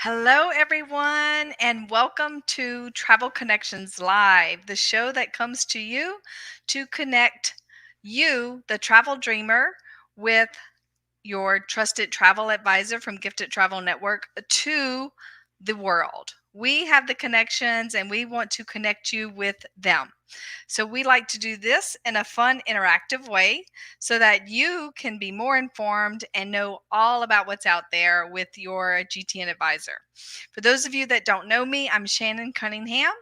Hello, everyone, and welcome to Travel Connections Live, the show that comes to you to connect you, the travel dreamer, with your trusted travel advisor from Gifted Travel Network to the world. We have the connections and we want to connect you with them. So we like to do this in a fun, interactive way so that you can be more informed and know all about what's out there with your GTN advisor. For those of you that don't know me, I'm Shannon Cunningham,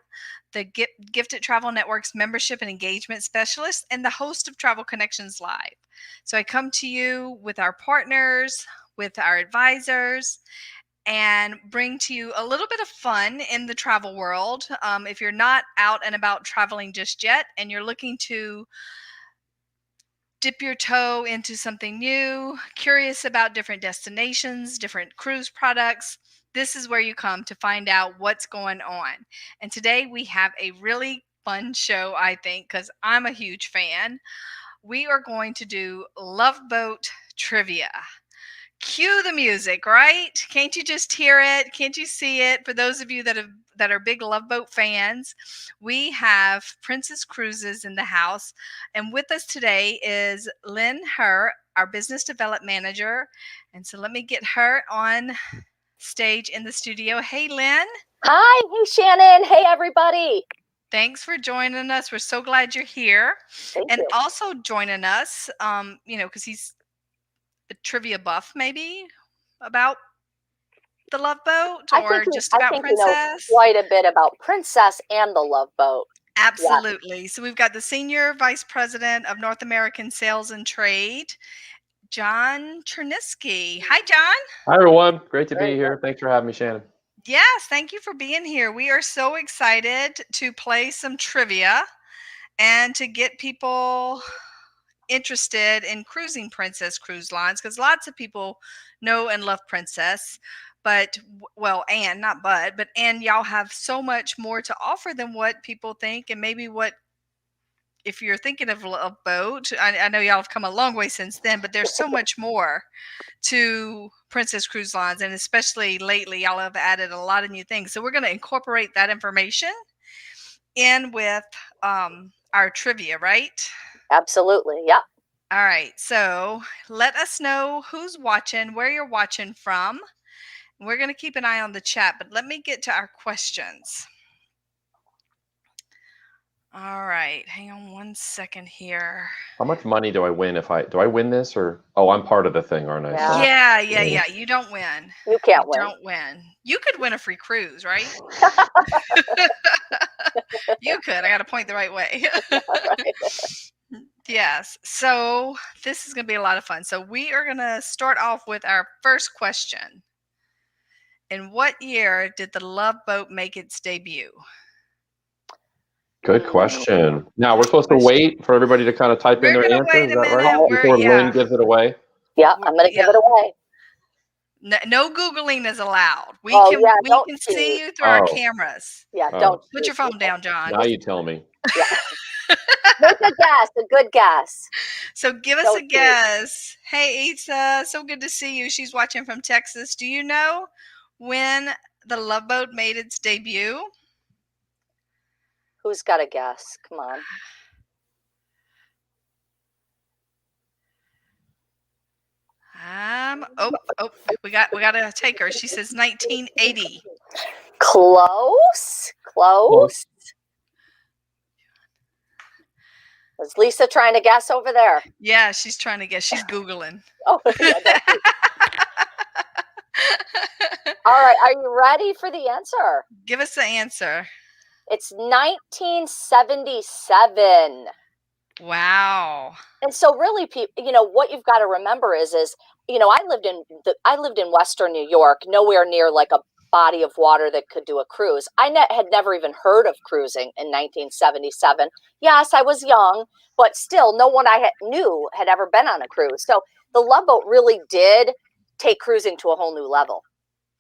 the Gifted Travel Network's membership and engagement specialist and the host of Travel Connections Live. So I come to you with our partners, with our advisors, and bring to you a little bit of fun in the travel world. If you're not out and about traveling just yet and you're looking to dip your toe into something new, curious about different destinations, different cruise products, this is where you come to find out what's going on. And today we have a really fun show, I think, because I'm a huge fan. We are going to do Love Boat trivia. Cue the music, right? Can't you just hear it? Can't you see it? For those of you that are big Love Boat fans, we have Princess Cruises in the house, and with us today is Lynne, Herr, our business development manager. And so let me get her on stage in the studio. Hey, Lynne. Hi, hey Shannon. Hey everybody. Thanks for joining us. We're so glad you're here. Thank you. Also joining us, because he's a trivia buff, maybe about the Love Boat or just about Princess. Quite a bit about Princess and the Love Boat. Absolutely. Yeah. So we've got the Senior Vice President of North American Sales and Trade, John Chernesky. Hi, John. Hi, everyone. Great to be here. Thanks for having me, Shannon. Yes, thank you for being here. We are so excited to play some trivia and to get people interested in cruising Princess Cruise Lines, because lots of people know and love Princess, but y'all have so much more to offer than what people think, and maybe what if you're thinking of a boat. I know y'all have come a long way since then, but there's so much more to Princess Cruise Lines, and especially lately y'all have added a lot of new things. So we're going to incorporate that information in with our trivia, right? Absolutely. Yeah. All right. So let us know who's watching, where you're watching from. We're going to keep an eye on the chat, but let me get to our questions. All right. Hang on one second here. How much money do I win do I win this, or I'm part of the thing, aren't I? Yeah. You don't win. You can't win. Don't win. You could win a free cruise, right? You could. I got to point the right way. Yes. So this is going to be a lot of fun. So we are going to start off with our first question. In what year did the Love Boat make its debut? Good question. Now we're supposed to wait for everybody to kind of type in their answer. Is that right? Before Lynne gives it away. Yeah, I'm going to give it away. No Googling is allowed. We can see you through our cameras. Yeah, don't put your phone down, John. Now you tell me. Yeah. Make a guess, a good guess. So give us a guess. Hey, Isa, so good to see you. She's watching from Texas. Do you know when the Love Boat made its debut? Who's got a guess? Come on. We got to take her. She says 1980. Close. Is Lisa trying to guess over there? Yeah, she's trying to guess. She's Googling. Oh, yeah, all right. Are you ready for the answer? Give us the answer. It's 1977. Wow. And so really, what you've got to remember is I lived in Western New York, nowhere near like a body of water that could do a cruise. I had never even heard of cruising in 1977. Yes, I was young, but still no one I knew had ever been on a cruise. So the Love Boat really did take cruising to a whole new level.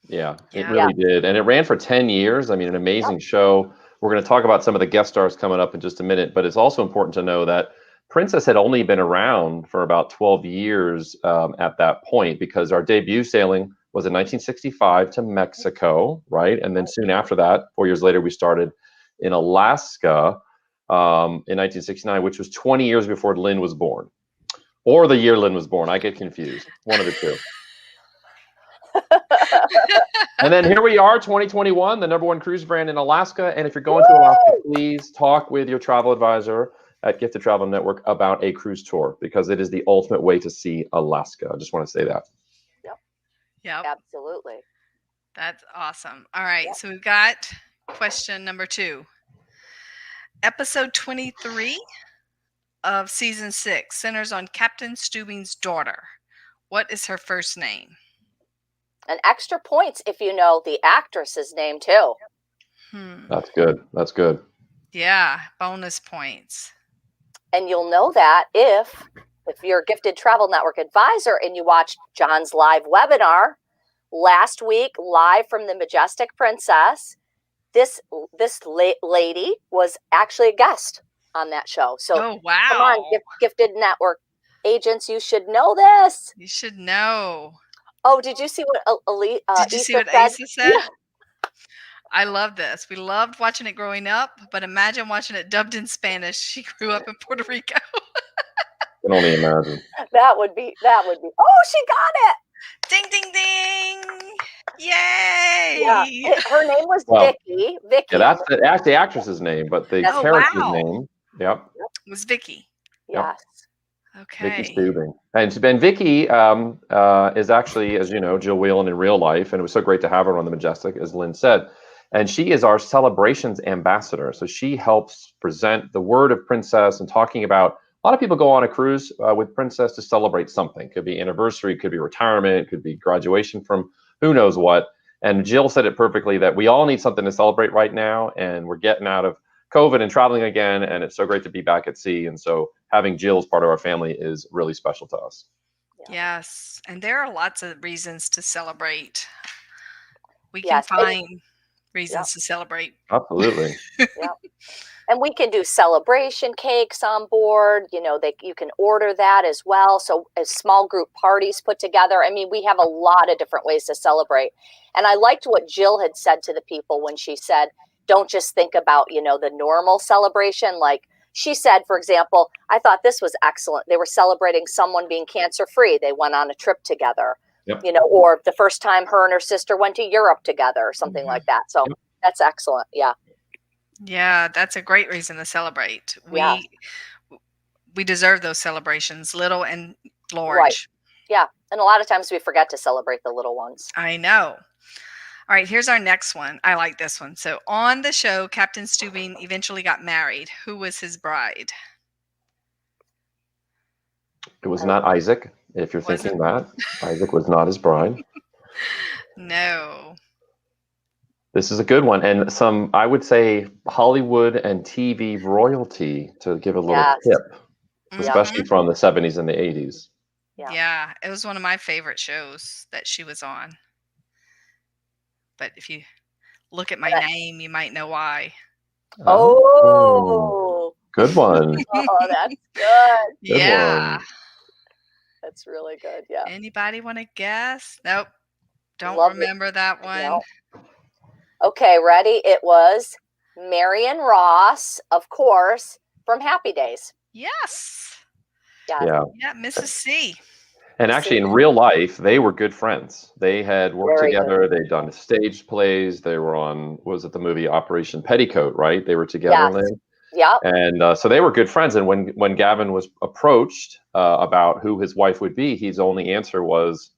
Yeah, it really did. And it ran for 10 years. I mean, an amazing show. We're going to talk about some of the guest stars coming up in just a minute, but it's also important to know that Princess had only been around for about 12 years at that point, because our debut sailing was in 1965 to Mexico, right? And then soon after that, 4 years later, we started in Alaska in 1969, which was 20 years before Lynne was born. Or the year Lynne was born. I get confused. One of the two. And then here we are, 2021, the #1 cruise brand in Alaska. And if you're going to Alaska, please talk with your travel advisor at Gifted Travel Network about a cruise tour, because it is the ultimate way to see Alaska. I just want to say that. Yep. Absolutely. That's awesome. All right. So we've got question number 2. Episode 23 of season 6 centers on Captain Stubing's daughter. What is her first name? And extra points if you know the actress's name too. That's good. That's good. Yeah, bonus points. And you'll know that if you're a Gifted Travel Network advisor and you watched John's live webinar last week, live from the Majestic Princess, this lady was actually a guest on that show. So oh, wow. Come on, Gifted Network agents, you should know this. You should know. Oh, did you see what Did you see what Asa said? Yeah. I love this. We loved watching it growing up, but imagine watching it dubbed in Spanish. She grew up in Puerto Rico. I can only imagine. That would be. Oh, she got it! Ding, ding, ding! Yay! Yeah, her name was Vicky. Vicky. Yeah, that's the actress's name, but the character's name, was Vicky. Yes. Okay. Vicky Stubing. And Vicky is actually, as you know, Jill Whelan in real life, and it was so great to have her on the Majestic, as Lynne said. And she is our celebrations ambassador. So she helps present the word of Princess and talking about, a lot of people go on a cruise with Princess to celebrate something. Could be anniversary, could be retirement, could be graduation from who knows what. And Jill said it perfectly, that we all need something to celebrate right now, and we're getting out of COVID and traveling again, and it's so great to be back at sea. And so having Jill as part of our family is really special to us. Yes, and there are lots of reasons to celebrate. We can find reasons to celebrate. Absolutely. And we can do celebration cakes on board. You know, you can order that as well. So as small group parties put together. I mean, we have a lot of different ways to celebrate. And I liked what Jill had said to the people when she said, don't just think about, the normal celebration. Like she said, for example, I thought this was excellent. They were celebrating someone being cancer-free. They went on a trip together, or the first time her and her sister went to Europe together or something like that. So that's excellent. Yeah. Yeah, that's a great reason to celebrate. We deserve those celebrations, little and large. Right. Yeah. And a lot of times we forget to celebrate the little ones. I know. All right, here's our next one. I like this one. So on the show, Captain Stubing eventually got married. Who was his bride? It was not Isaac, if you're thinking that. Isaac was not his bride. No. This is a good one. And some, I would say, Hollywood and TV royalty to give a little tip, especially from the 70s and the 80s. Yeah, it was one of my favorite shows that she was on. But if you look at my name, you might know why. Oh. Good one. Oh, that's good. Yeah. One. That's really good. Yeah. Anybody want to guess? Nope. Don't remember that one. No. Okay, ready? It was Marion Ross, of course, from Happy Days. Yes. Yeah, Mrs. C. And actually, in real life, they were good friends. They had worked together. They'd done stage plays. They were on, was it the movie Operation Petticoat, right? They were together. Yes. Yeah. And so they were good friends. And when Gavin was approached about who his wife would be, his only answer was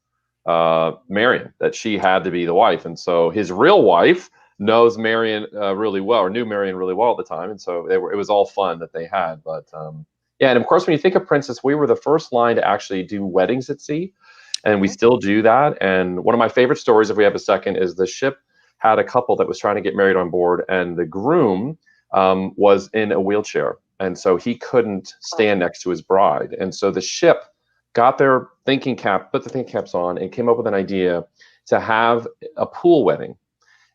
Marion, that she had to be the wife. And so his real wife knows Marion really well, or knew Marion really well at the time. And so it was all fun that they had. But yeah, and of course, when you think of Princess, we were the first line to actually do weddings at sea, and we still do that. And one of my favorite stories, if we have a second, is the ship had a couple that was trying to get married on board, and the groom was in a wheelchair, and so he couldn't stand next to his bride. And so the ship got their thinking cap, put the thinking caps on, and came up with an idea to have a pool wedding.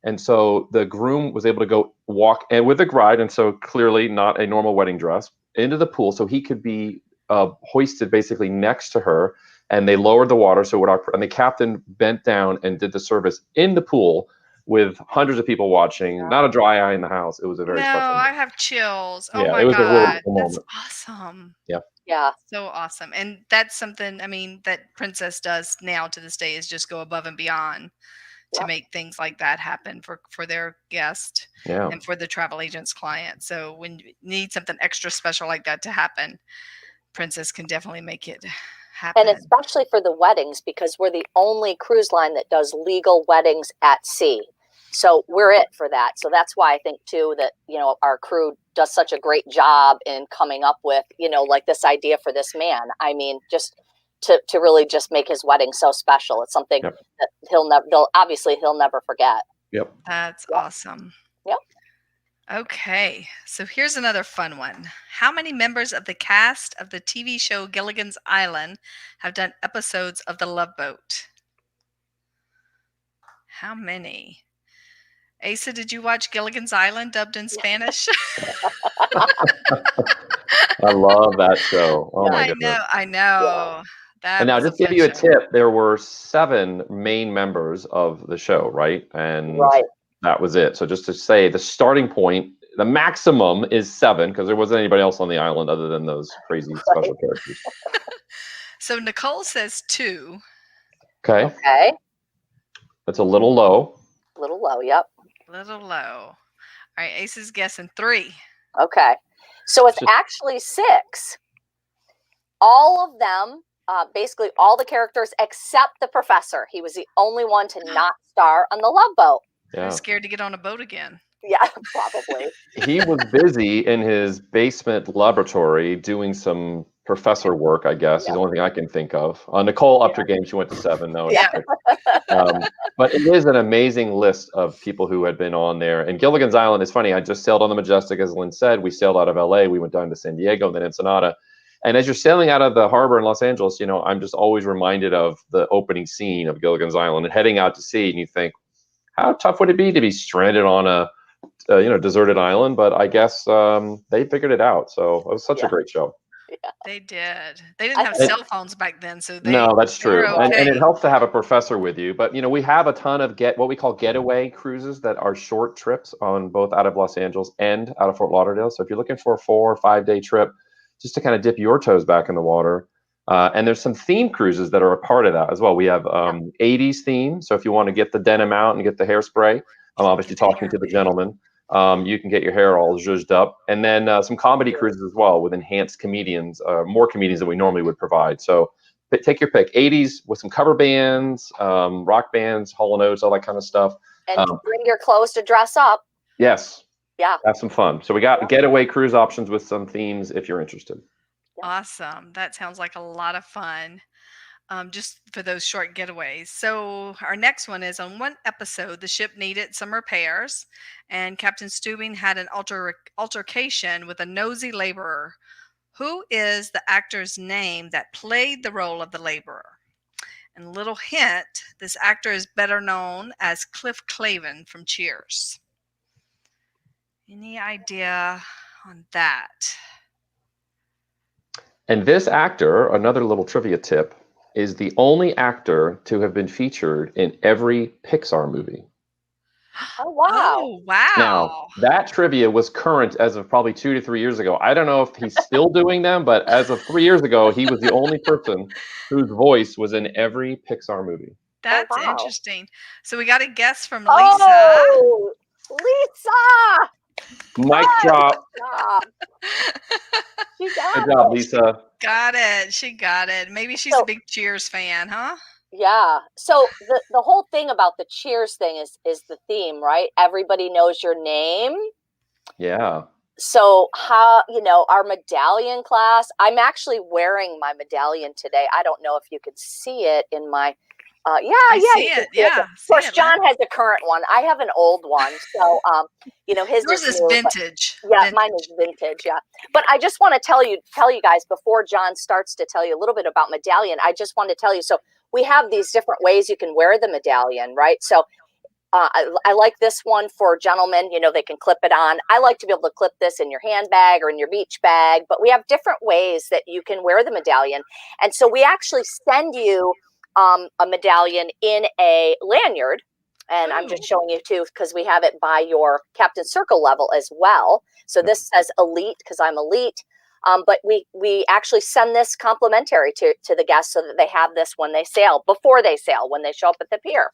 And so the groom was able to go walk and with the bride, and so clearly not a normal wedding dress, into the pool so he could be hoisted basically next to her and they lowered the water. So and the captain bent down and did the service in the pool with hundreds of people watching, not a dry eye in the house. It was a very No, special moment. I have chills. Oh Yeah, my it was a really God. cool That's moment. awesome. Yeah. Yeah. So awesome. And that's something, I mean, that Princess does now to this day is just go above and beyond to make things like that happen for their guest and for the travel agent's client. So when you need something extra special like that to happen, Princess can definitely make it happen. And especially for the weddings, because we're the only cruise line that does legal weddings at sea. So we're it for that. So that's why I think too that, our crew does such a great job in coming up with, like this idea for this man. I mean, just to really just make his wedding so special. It's something that he'll never forget. Yep. That's awesome. Yep. Okay, so here's another fun one. How many members of the cast of the TV show Gilligan's Island have done episodes of The Love Boat? How many? Asa, did you watch Gilligan's Island dubbed in Spanish? I love that show. Oh my goodness. I know. And now, just to give you a tip, there were 7 main members of the show, right? And that was it. So just to say, the starting point, the maximum is 7, because there wasn't anybody else on the island other than those crazy special characters. So Nicole says 2. Okay. That's a little low. A little low, yep. Little low. All right, Ace is guessing 3. Okay. So it's actually 6. All of them, basically all the characters except the professor. He was the only one to not star on the Love Boat. Yeah. I'm scared to get on a boat again. Yeah, probably. He was busy in his basement laboratory doing some professor work, I guess, is the only thing I can think of. Nicole upped her game. She went to 7. No, but it is an amazing list of people who had been on there. And Gilligan's Island is funny. I just sailed on the Majestic, as Lynne said. We sailed out of LA. We went down to San Diego, then Ensenada. And as you're sailing out of the harbor in Los Angeles, I'm just always reminded of the opening scene of Gilligan's Island and heading out to sea. And you think, how tough would it be to be stranded on a deserted island? But I guess they figured it out. So it was such a great show. Yeah. They did. They didn't have cell phones back then, so no, that's true. Okay. And it helps to have a professor with you. But we have a ton of what we call getaway cruises that are short trips on both out of Los Angeles and out of Fort Lauderdale. So if you're looking for a 4 or 5 day trip, just to kind of dip your toes back in the water. And there's some theme cruises that are a part of that as well. We have 80s theme. So if you want to get the denim out and get the hairspray, I'm obviously talking to the gentleman. You can get your hair all zhuzhed up. And then some comedy cruises as well with enhanced comedians, more comedians than we normally would provide. So take your pick. 80s with some cover bands, rock bands, Hall & Oates, all that kind of stuff. And bring your clothes to dress up. Yes. Yeah. Have some fun. So we got getaway cruise options with some themes if you're interested. Awesome. That sounds like a lot of fun. Just for those short getaways. So our next one is, on one episode, the ship needed some repairs, and Captain Steubing had an altercation with a nosy laborer. Who is the actor's name that played the role of the laborer? And a little hint, this actor is better known as Cliff Clavin from Cheers. Any idea on that? And this actor, another little trivia tip, is the only actor to have been featured in every Pixar movie. Oh, wow. Oh, wow. Now, that trivia was current as of probably 2 to 3 years ago. I don't know if he's still doing them, but as of 3 years ago, he was the only person whose voice was in every Pixar movie. That's interesting. So we got a guess from Lisa. Oh, Lisa! Mic drop. She got Good job, Lisa. Got it. She got it. Maybe she's a big Cheers fan, huh? Yeah. So the whole thing about the Cheers thing is the theme, right? Everybody knows your name. Yeah. So how, our Medallion Class, I'm actually wearing my medallion today. I don't know if you could see it in my, I see it. Yeah. Of course, John has a current one. I have an old one. So, his Yours is vintage. Yeah, vintage. Mine is vintage. Yeah. But I just want to tell you guys, before John starts to tell you a little bit about Medallion, I just want to tell you, so we have these different ways you can wear the medallion, right? So I like this one for gentlemen. They can clip it on. I like to be able to clip this in your handbag or in your beach bag, but we have different ways that you can wear the medallion. And so we actually send you a medallion in a lanyard. And I'm just showing you too, because we have it by your Captain Circle level as well. So this says elite because I'm elite. But we actually send this complimentary to the guests so that they have this when they sail, before they sail, when they show up at the pier.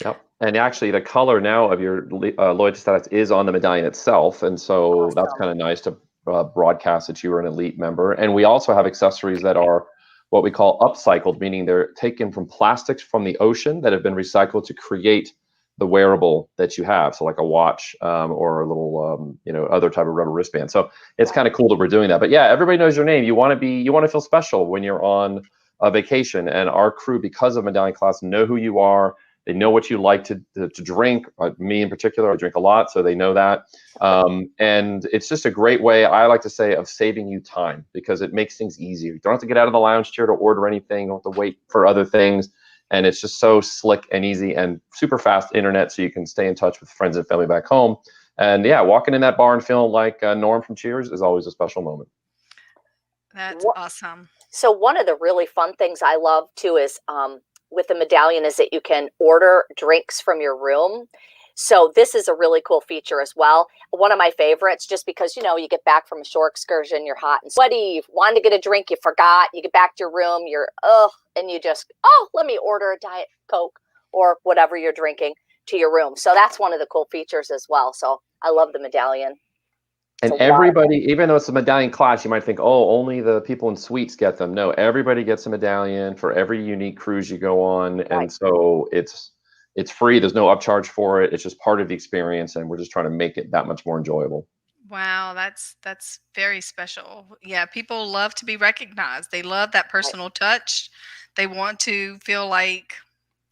Yep. And actually the color now of your loyalty status is on the medallion itself. And so Awesome. that's kind of nice to broadcast that you are an elite member. And we also have accessories that are what we call upcycled, meaning they're taken from plastics from the ocean that have been recycled to create the wearable that you have. So like a watch or a little, other type of rubber wristband. So it's kind of cool that we're doing that. But yeah, everybody knows your name. You want to feel special when you're on a vacation. And our crew, because of Medallion Class, know who you are. They know what you like to drink. Me in particular, I drink a lot, so they know that. And it's just a great way, I like to say, of saving you time because it makes things easier. You don't have to get out of the lounge chair to order anything. You don't have to wait for other things. And it's just so slick and easy and super fast internet so you can stay in touch with friends and family back home. And yeah, walking in that bar and feeling like Norm from Cheers is always a special moment. That's awesome. So one of the really fun things I love too is with the medallion is that you can order drinks from your room. So this is a really cool feature as well. One of my favorites, just because, you get back from a shore excursion, you're hot and sweaty, you wanted to get a drink, you forgot, you get back to your room, and you just, let me order a Diet Coke or whatever you're drinking to your room. So that's one of the cool features as well. So I love the medallion. And everybody, even though it's a medallion class, you might think, only the people in suites get them. No, everybody gets a medallion for every unique cruise you go on. Right. And so it's free. There's no upcharge for it. It's just part of the experience. And we're just trying to make it that much more enjoyable. Wow, that's very special. Yeah, people love to be recognized. They love that personal touch. They want to feel like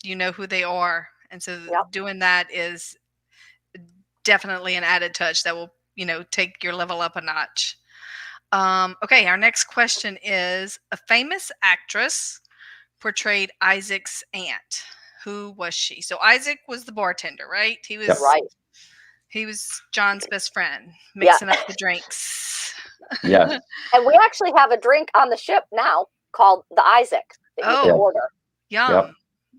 you know who they are. And so doing that is definitely an added touch that will, take your level up a notch. Okay, our next question is, a famous actress portrayed Isaac's aunt. Who was she? So Isaac was the bartender, right? He was right. He was John's best friend, mixing up the drinks. Yes. And we actually have a drink on the ship now called the Isaac that you can order. Yum. Yep.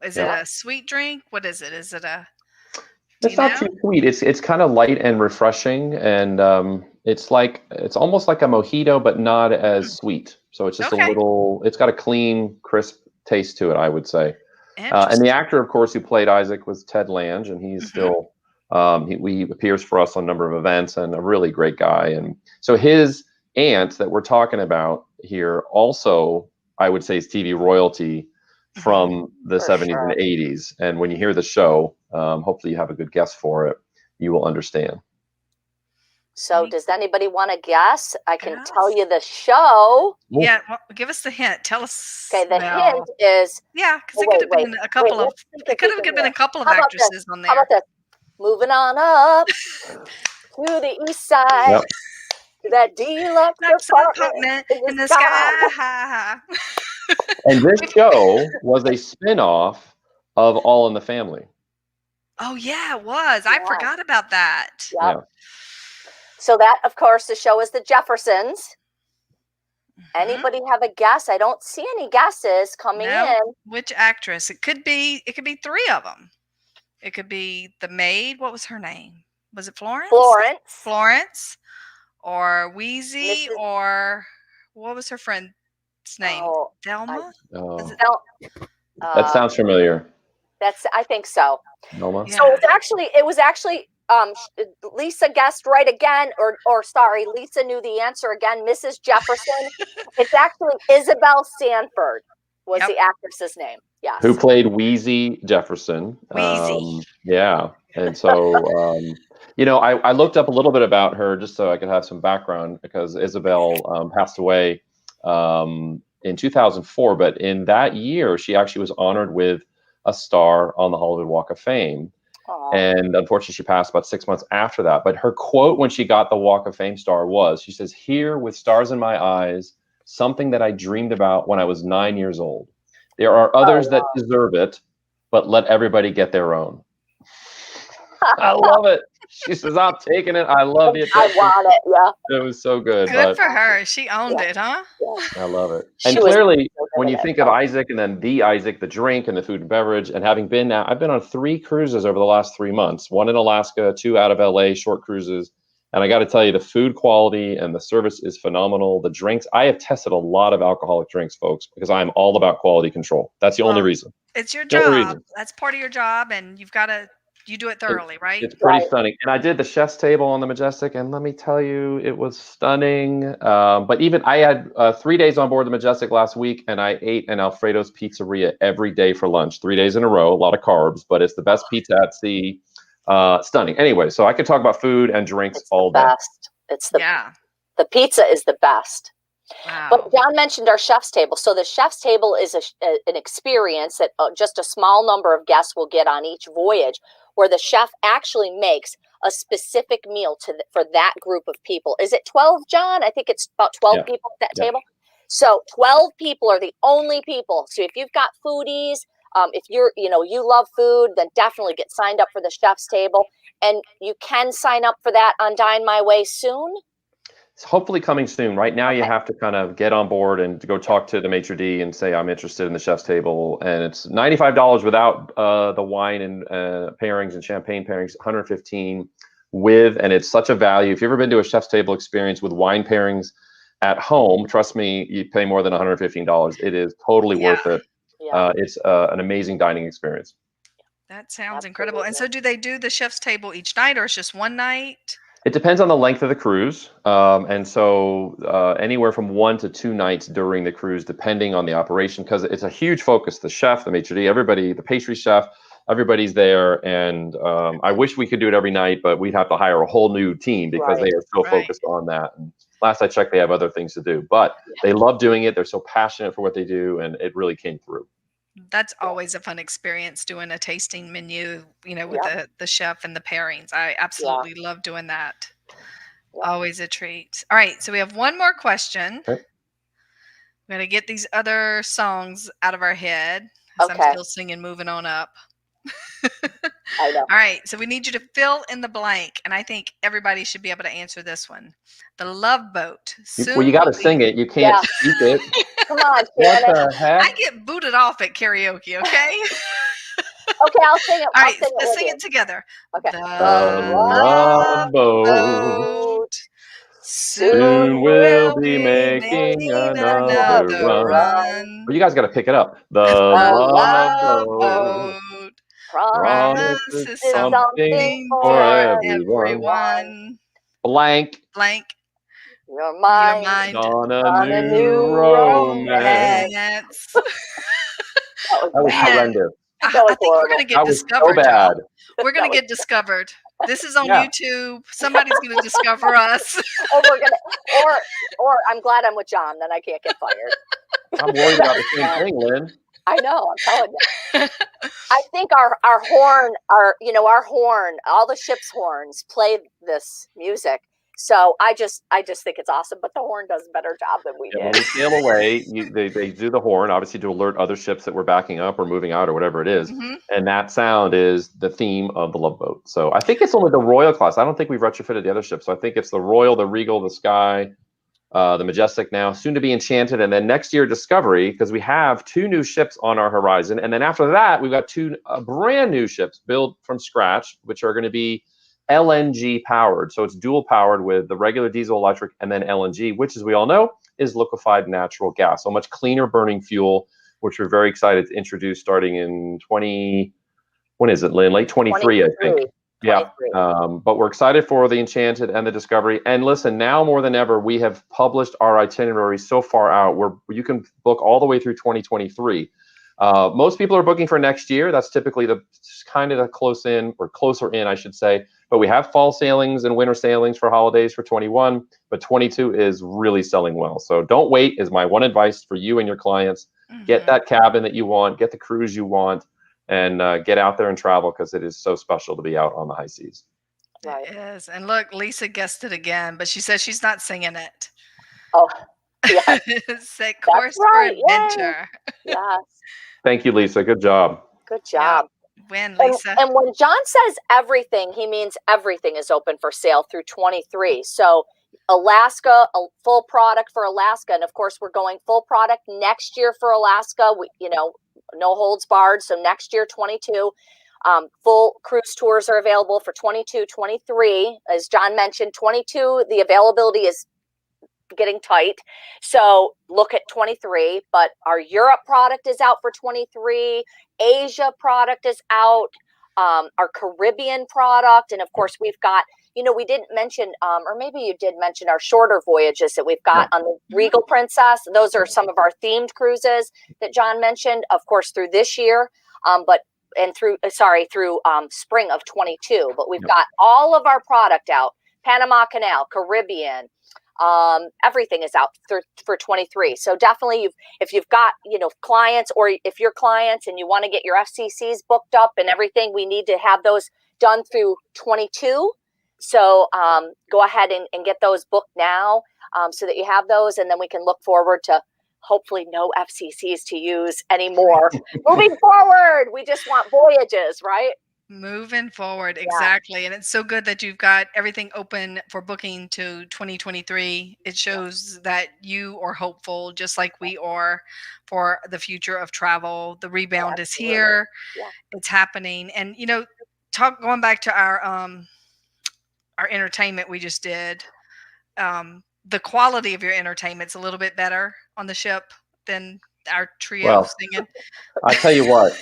Is it a sweet drink? What is it? Is it a... It's not too sweet. It's kind of light and refreshing, and it's almost like a mojito, but not as sweet. So it's just a little. It's got a clean, crisp taste to it, I would say. And the actor, of course, who played Isaac was Ted Lange, and he's still he appears for us on a number of events, and a really great guy. And so his aunt that we're talking about here also, I would say, is TV royalty from the 70s and 80s. And when you hear the show, hopefully you have a good guess for it. You will understand. So does anybody want to guess? I can tell you the show. Yeah, well, give us the hint. Tell us. Okay, the hint is... Yeah, because it could have been a couple of... It could have been a couple of actresses on there. How about this? Moving on up to the east side. Yep. That deluxe apartment in the sky. And this show was a spin-off of All in the Family. Oh, yeah, it was. I forgot about that. Yep. Yeah. So that, of course, the show is the Jeffersons. Anybody have a guess? I don't see any guesses coming in. Which actress? It could be three of them. It could be the maid. What was her name? Was it Florence? Florence. Or Wheezy, or what was her friend's name? Delma? That sounds familiar. I think so. Delma? Yeah. So it was actually Lisa guessed right again, or sorry, Lisa knew the answer again. Mrs. Jefferson. It's actually Isabel Sanford was the actress's name. Yes. Who played Wheezy Jefferson? Wheezy. Yeah, and so I looked up a little bit about her just so I could have some background because Isabel passed away in 2004, but in that year she actually was honored with a star on the Hollywood Walk of Fame. Aww. And unfortunately she passed about 6 months after that. But her quote when she got the Walk of Fame star was, she says, "Here with stars in my eyes, something that I dreamed about when I was 9 years old. There are others that deserve it, but let everybody get their own." I love it. She says, I'm taking it. I love the I attention. want it. Yeah. It was so good. Good But for her. She owned Yeah. it, huh? Yeah. I love it. She And was clearly, so when good you at it. think of Isaac and then the Isaac, the drink and the food and beverage, and having been now, I've been on 3 cruises over the last 3 months, one in Alaska, 2 out of LA, short cruises. And I got to tell you, the food quality and the service is phenomenal. The drinks, I have tested a lot of alcoholic drinks, folks, because I'm all about quality control. That's the only Well, reason. it's your The only job. reason. That's part of your job, and you do it It, thoroughly, right? it's pretty Right. stunning. And I did the chef's table on the Majestic, and let me tell you, it was stunning. But even I had 3 days on board the Majestic last week, and I ate an Alfredo's Pizzeria every day for lunch, 3 days in a row, a lot of carbs, but it's the best pizza at sea. Stunning. Anyway, so I could talk about food and drinks It's all the day. best. It's the pizza is the best. Wow. But John mentioned our chef's table. So the chef's table is an experience that just a small number of guests will get on each voyage, where the chef actually makes a specific meal for that group of people. Is it 12, John? I think it's about 12 people at that table. So 12 people are the only people. So if you've got foodies, if you love food, then definitely get signed up for the chef's table. And you can sign up for that on Dine My Way soon. It's hopefully coming soon. Right now, you Okay. have to kind of get on board and to go talk to the maitre d' and say, I'm interested in the chef's table. And it's $95 without the wine and pairings and champagne pairings, $115 with, and it's such a value. If you've ever been to a chef's table experience with wine pairings at home, trust me, you pay more than $115. It is totally worth it. Yeah. It's an amazing dining experience. That sounds incredible. And so do they do the chef's table each night, or it's just one night? It depends on the length of the cruise. And so anywhere from 1 to 2 nights during the cruise, depending on the operation, because it's a huge focus. The chef, the maitre d', everybody, the pastry chef, everybody's there. And I wish we could do it every night, but we'd have to hire a whole new team because they are so focused on that. And last I checked, they have other things to do, but they love doing it. They're so passionate for what they do, and it really came through. That's always a fun experience, doing a tasting menu, with the chef and the pairings. I absolutely love doing that. Always a treat. All right, so we have one more question. Okay. We're going to get these other songs out of our head. I'm still singing Moving On Up. I know. All right, so we need you to fill in the blank, and I think everybody should be able to answer this one. The Love Boat. Well, you got to sing it. You can't speak it. Come on, What Shannon. the heck? I get booted off at karaoke, okay? Okay, I'll sing it. All right, let's sing it together. Okay. The Love boat soon will be making another run. Well, you guys got to pick it up. The love boat promises something for everyone. Blank. Your mind on a new romance. That was horrendous. I think we're going to get discovered. So bad. We're going to get discovered. This is on YouTube. Somebody's going to discover us. Or I'm glad I'm with John, then I can't get fired. I'm worried about the same thing, Lynn. I know, I'm telling you. I think our horn, our horn, all the ship's horns play this music. So I just think it's awesome, but the horn does a better job than we did. When we sail away, they do the horn, obviously to alert other ships that we're backing up or moving out or whatever it is. Mm-hmm. And that sound is the theme of the Love Boat. So I think it's only the Royal class. I don't think we've retrofitted the other ships. So I think it's the Royal, the Regal, the Sky, the Majestic now, soon to be Enchanted, and then next year Discovery, because we have 2 new ships on our horizon. And then after that, we've got 2 brand new ships built from scratch, which are going to be LNG powered. So it's dual powered with the regular diesel electric and then LNG, which, as we all know, is liquefied natural gas. So much cleaner burning fuel, which we're very excited to introduce starting in when is it, Lynn? Late 23, I think. Yeah. But we're excited for the Enchanted and the Discovery. And listen, now more than ever, we have published our itinerary so far out where you can book all the way through 2023. Most people are booking for next year. That's typically the kind of the closer in, I should say. But we have fall sailings and winter sailings for holidays for 21, but 22 is really selling well. So don't wait is my one advice for you and your clients. Mm-hmm. Get that cabin that you want, get the cruise you want, and get out there and travel, because it is so special to be out on the high seas. Right. It is. And look, Lisa guessed it again, but she says she's not singing it. Oh, yeah. Set course for adventure. Yes. Thank you, Lisa. Good job. Good job. When, Lisa? And when John says everything, he means everything is open for sale through 23. So Alaska, a full product for Alaska. And of course, we're going full product next year for Alaska. No holds barred. So next year, 22. Full cruise tours are available for 22, 23. As John mentioned, 22, the availability is getting tight. So look at 23, but our Europe product is out for 23. Asia product is out. Our Caribbean product. And of course, we've got, we didn't mention, or maybe you did mention our shorter voyages that we've got on the Regal Princess. Those are some of our themed cruises that John mentioned, of course, through this year, through spring of 22. But we've got all of our product out. Panama Canal, Caribbean, everything is out for 23. So definitely if you've got, clients, or if you're clients and you want to get your FCCs booked up and everything, we need to have those done through 22. So go ahead and get those booked now, so that you have those, and then we can look forward to hopefully no FCCs to use anymore. Moving forward, we just want voyages, right? Moving forward, exactly. And it's so good that you've got everything open for booking to 2023. It shows that you are hopeful, just like we are, for the future of travel. The rebound is here. It's happening. And going back to our entertainment we just did, the quality of your entertainment's a little bit better on the ship than our trio singing. I tell you what,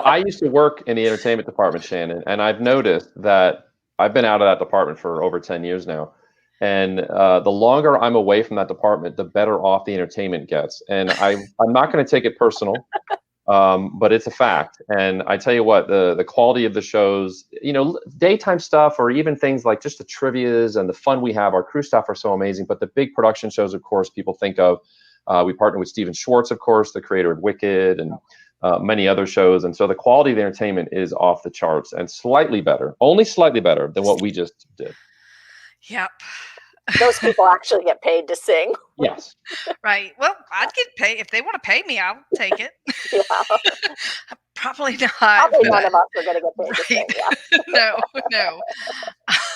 I used to work in the entertainment department, Shannon, and I've noticed that I've been out of that department for over 10 years now. And the longer I'm away from that department, the better off the entertainment gets. And I'm not going to take it personal, but it's a fact. And I tell you what, the quality of the shows, daytime stuff, or even things like just the trivias and the fun we have, our crew staff are so amazing. But the big production shows, of course, people think of, we partner with Stephen Schwartz, of course, the creator of Wicked and many other shows. And so the quality of the entertainment is off the charts and slightly better, only slightly better than what we just did. Yep. Those people actually get paid to sing. Yes. Right. Well, I'd get paid. If they want to pay me, I'll take it. Yeah. Probably not. Probably none of us are going to get paid to sing. Yeah. No.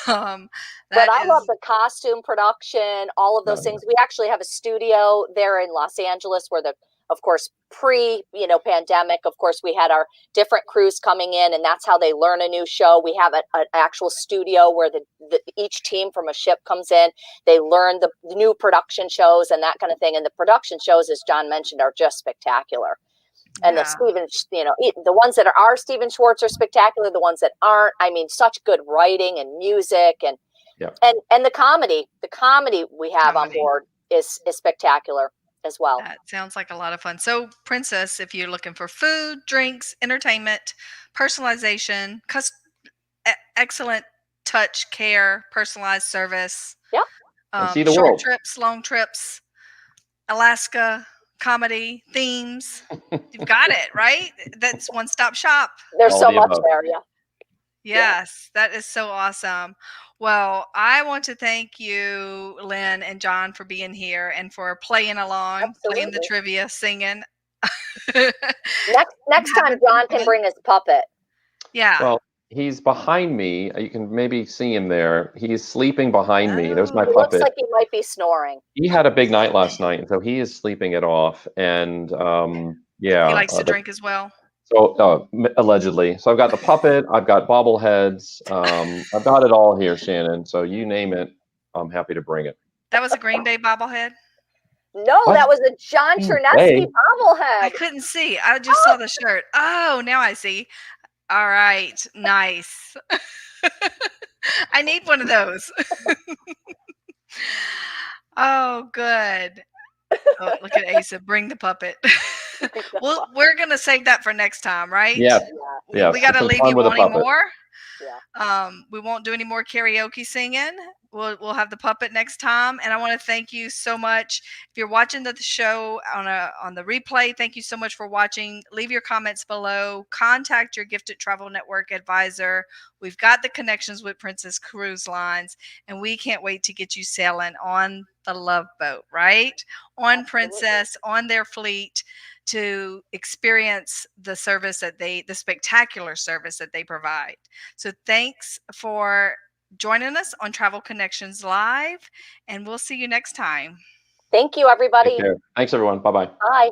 But I love the costume production, all of those things. We actually have a studio there in Los Angeles where of course, pre-pandemic, of course, we had our different crews coming in, and that's how they learn a new show. We have an actual studio where each team from a ship comes in. They learn the new production shows and that kind of thing. And the production shows, as John mentioned, are just spectacular. And the ones that are Stephen Schwartz are spectacular. The ones that aren't, such good writing and music and the comedy we have on board is spectacular as well. That sounds like a lot of fun. So, Princess, if you're looking for food, drinks, entertainment, personalization, excellent touch, care, personalized service, see the short world. trips, long trips, Alaska, comedy, themes, you've got it, right? That's one-stop shop. There's so much there, Yes, that is so awesome. Well, I want to thank you, Lynne and John, for being here and for playing along, playing the trivia, singing. Next time, John can bring his puppet. Yeah. Well, he's behind me. You can maybe see him there. He's sleeping behind me. There's my puppet. Looks like he might be snoring. He had a big night last night, and so he is sleeping it off. And he likes to drink as well. So allegedly. So I've got the puppet, I've got bobbleheads, I've got it all here, Shannon. So you name it, I'm happy to bring it. That was a Green Day bobblehead? No, that was a John Chernesky bobblehead. I couldn't see. I just saw the shirt. Oh, now I see. All right. Nice. I need one of those. Oh, good. Oh, look at Asa. Bring the puppet. Well, we're going to save that for next time, right? Yeah. We got to leave you wanting more. Yeah. We won't do any more karaoke singing. We'll have the puppet next time. And I want to thank you so much. If you're watching the show on the replay, thank you so much for watching. Leave your comments below. Contact your Gifted Travel Network advisor. We've got the connections with Princess Cruise Lines, and we can't wait to get you sailing on the Love Boat, right? On Princess, on their fleet. to experience the service that the spectacular service that they provide. So thanks for joining us on Travel Connections Live, and we'll see you next time. Thank you, everybody. Take care. Thanks, everyone. Bye-bye. Bye.